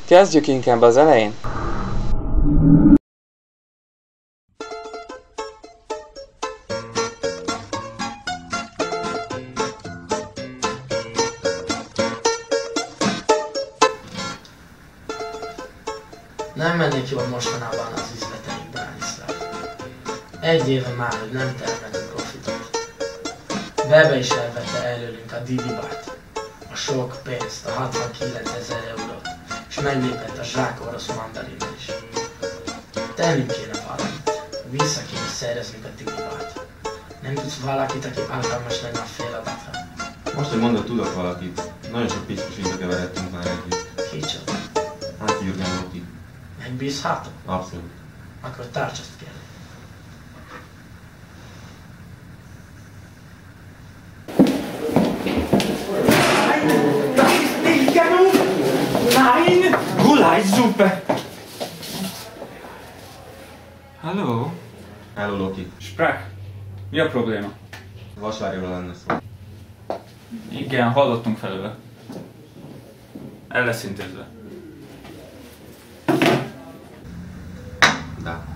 Kezdjük inkább az elején. Nem mennék jól mostanában az üzleteink, Branislav. Egy éve már, hogy nem termelünk profitot. Bebe is elvette előlünk a Didibát, a sok pénzt, a 69 000 eurót, és meglépett a zsák orosz mandarinnal is. Tennünk kéne valamit, vissza kéne szereznünk a Didibát. Nem tudsz valakit, aki alkalmas lenne a feladatra? Most, hogy mondod, tudok valakit. Nagyon sok piszkosítba keveredtünk már együtt. Kicsoda? Hát Jürgen Loki. Megbízható? Abszolút. Akkor tarts azt kell. Nein! Gulaschsuppe! Hallo? Hello, Loki. Sprach. Mi a probléma? Vasvárjóra lenne szó. Igen, hallottunk felőle. El lesz intézve. De.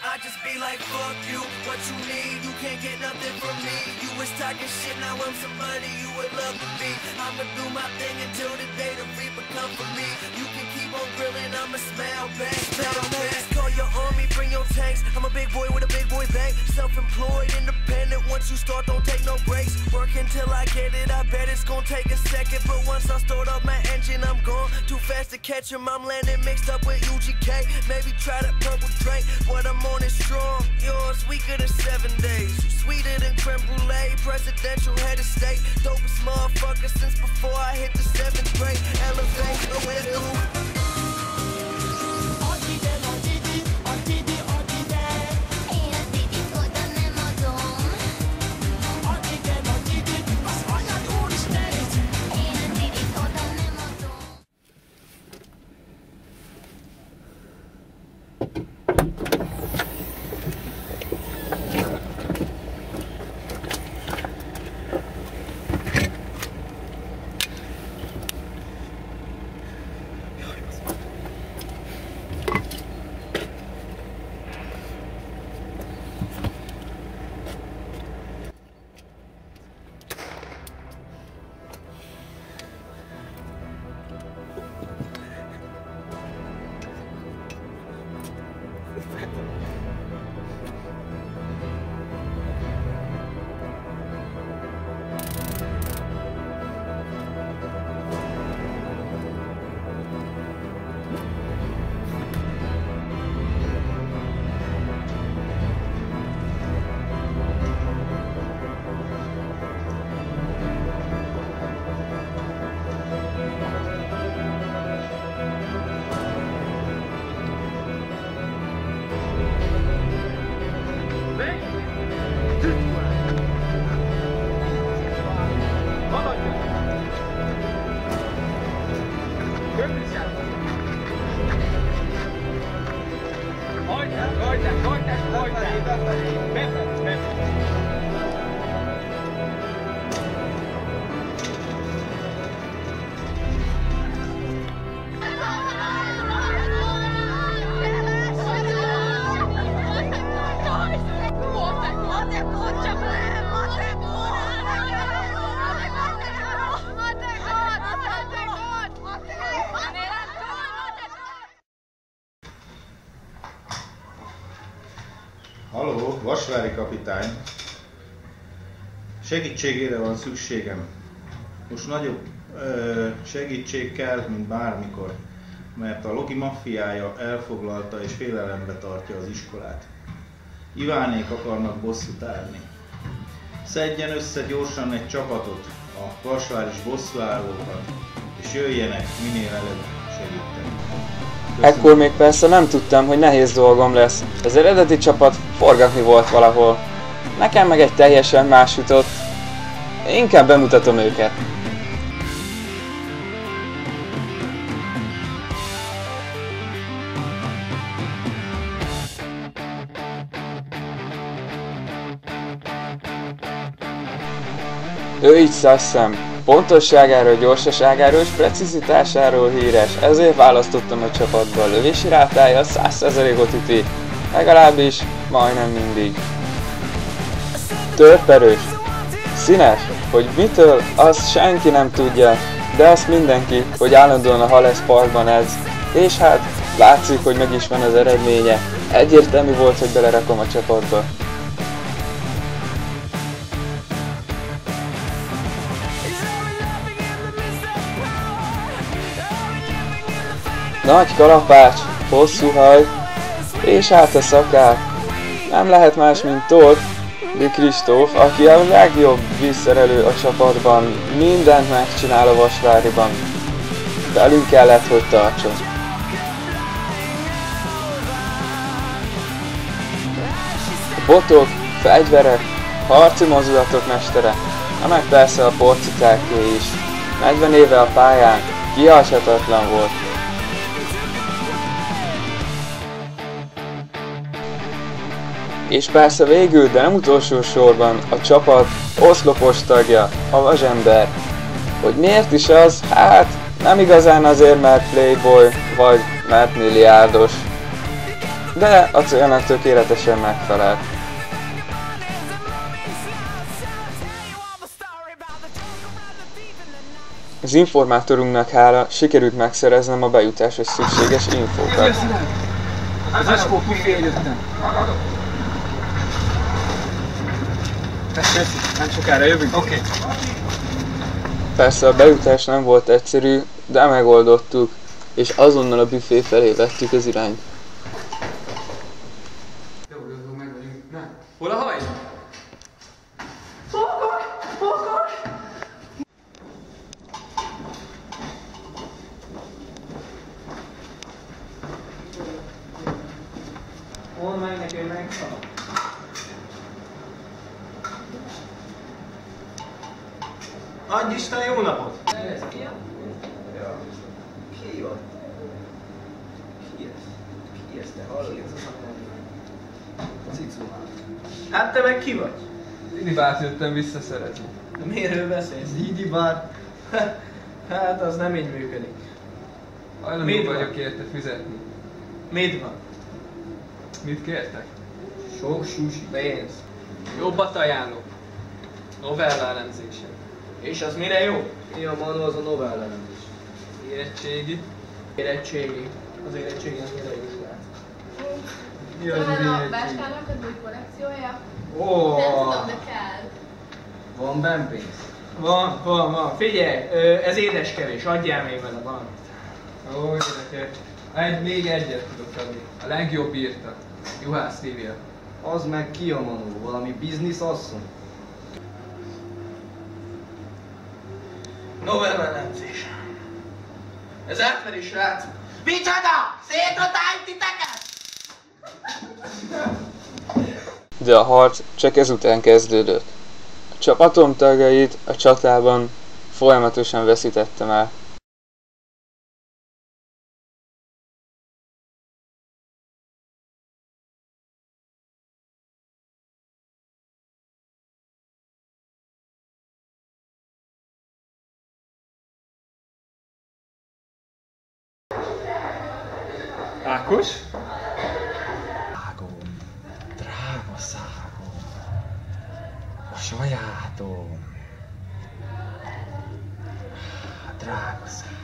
I just be like, fuck you, what you need, you can't get nothing from me. You was talking shit, now I'm somebody you would love to be. I'ma do my thing until the day the reaper come for me. You can keep on grilling, I'ma smell bang, smell bang. Call your army, bring your tanks, I'm a big boy with a big boy bank. Self-employed, independent, once you start, don't take no breaks. Work until I get it, I bet it's gonna take a second. But once I start up my engine, I'm gone. Too fast to catch him, I'm landing mixed up with UGK. Maybe try that purple drink, but I'm on it strong. Yours weaker than 7 days. You sweeter than creme brulee, presidential head of state. Dopest motherfucker since before I hit the 7th grade. Elevate, away to Halló, Vasvári kapitány. Segítségére van szükségem. Most nagyobb segítség kell, mint bármikor, mert a Loki maffiája elfoglalta és félelembe tartja az iskolát. Ivánék akarnak bosszút állni. Szedjen össze gyorsan egy csapatot, a vasváris bosszúállókat, és jöjjenek minél előbb segíteni. Ekkor még persze nem tudtam, hogy nehéz dolgom lesz. Az eredeti csapat forgatni volt valahol. Nekem meg egy teljesen más jutott. Inkább bemutatom őket. Ő így szasszem. Pontosságáról, gyorsaságáról és precizitásáról híres, ezért választottam a csapatba. A lövési rátája 100%-ot üti, legalábbis majdnem mindig. Törperős. Színes, hogy mitől, azt senki nem tudja, de azt mindenki, hogy állandóan a Hales Parkban edz, és hát látszik, hogy meg is van az eredménye. Egyértelmű volt, hogy belerakom a csapatba. Nagy kalapács, hosszú haj, és hát a szakál. Nem lehet más, mint Tóth de Kristóf, aki a legjobb vízszerelő a csapatban, mindent megcsinál a Vasváriban. Velünk kellett, hogy tartson. A botok, fegyverek, harci mozdulatok mestere, meg persze a porcikáké is. 40 éve a pályán, kihagyhatatlan volt. És persze végül, de nem utolsó sorban, a csapat oszlopos tagja, a Vasember. Hogy miért is az? Hát nem igazán azért, mert playboy, vagy mert milliárdos. De a célnak tökéletesen megfelel. Az informátorunknak hála sikerült megszereznem a bejutáshoz szükséges infókat. Az eskó büfé jöttem. Köszi, nem sokára jövünk. Oké. Persze a bejutás nem volt egyszerű, de megoldottuk, és azonnal a büfé felé vettük az irányt. Jó, meg vagyunk. Na, hol a haj? Mondd meg neki, hogy megszal. Adj Isten jó napot! Ez ki? Ja. Ki vagy? Ki ez? Ki ez, te hallod? Cicumál. Hát te meg ki vagy? Didibát jöttem visszaszerezni. De miről beszélsz? Didibát? Hát az nem így működik. Hajlandó vagyok érte fizetni. Mit van? Mit kértek? Sok sushi. Pénz. Jobbat ajánlok. Novella elemzése. És az mire jó? Mi a manó, az a novella elemzés. Érettségi. Érettségi. Az érettségi az mire is lehet. Mi az Talán a érettségi? Báskának az új kollekciója? Ó, Nem tudom, de kell. Van benn pénz? Van. Figyelj, ez édeskevés, adjál még vele valamit. ó, érdekes. Még egyet tudok adni. A legjobb írta. Juhász Lívia. Az meg ki a manó? Valami biznisz asszony? Novella elemzés. Ez átmeri, srác. Micsoda? Szétratálj titeket? De a harc csak ezután kezdődött. A csapatom tagjait a csatában folyamatosan veszítettem el. Ákos? Szágom, drága szágom, a sajátom, drága szágom.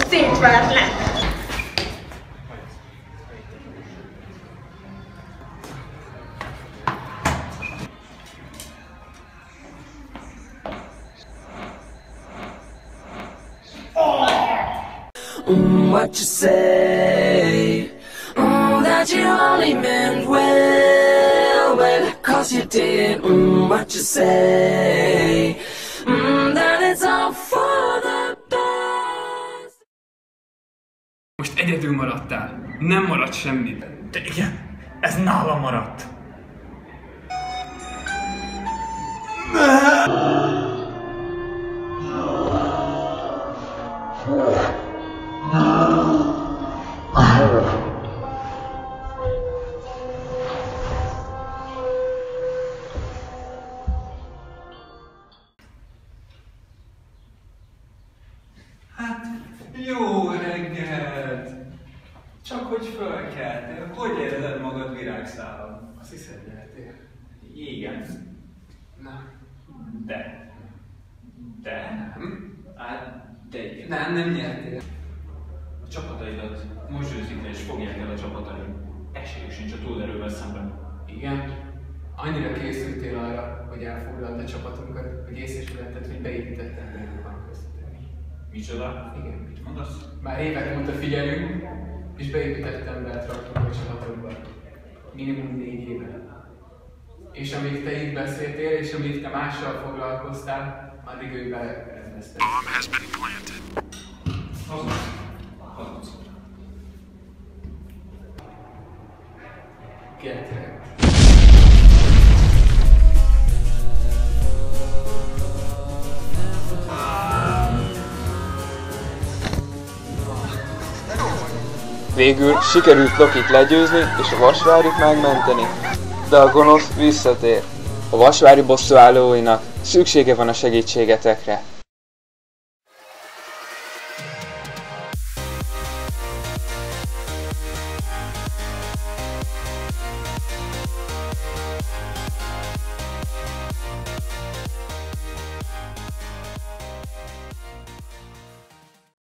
Szétverlek! What you say? That you only meant well, 'cause you did. What you say? That it's all for the best. Most egyedül maradtál. Nem maradt semmi. De igen, ez nálam maradt. Hát, jó reggelt! Csak hogy fölkeltél, hogy érzed magad virágszálon? Azt hiszed, nyertél? Igen. Nem. De. De? Hát, de igen. Nem nyertél. A csapataidat most győzik le és fogják el a csapataid. Esélyük sincs a túlerővel szemben. Igen. Annyira készültél arra, hogy elfoglald a csapatunkat, hogy észesítetted, hogy beépített emberek van köztük. Micsoda? Igen. Mit mondasz? Már évek óta figyelünk, és beépített embert raktunk a csapatunkba. Minimum 4 éve. És amíg te itt beszéltél, és amíg te mással foglalkoztál, addig ő berendezte. Hazudsz. Get wrecked. Végül sikerült Lokit legyőzni és a vasvárit megmenteni, de a gonosz visszatér. A vasvári bosszúállóinak szüksége van a segítségetekre.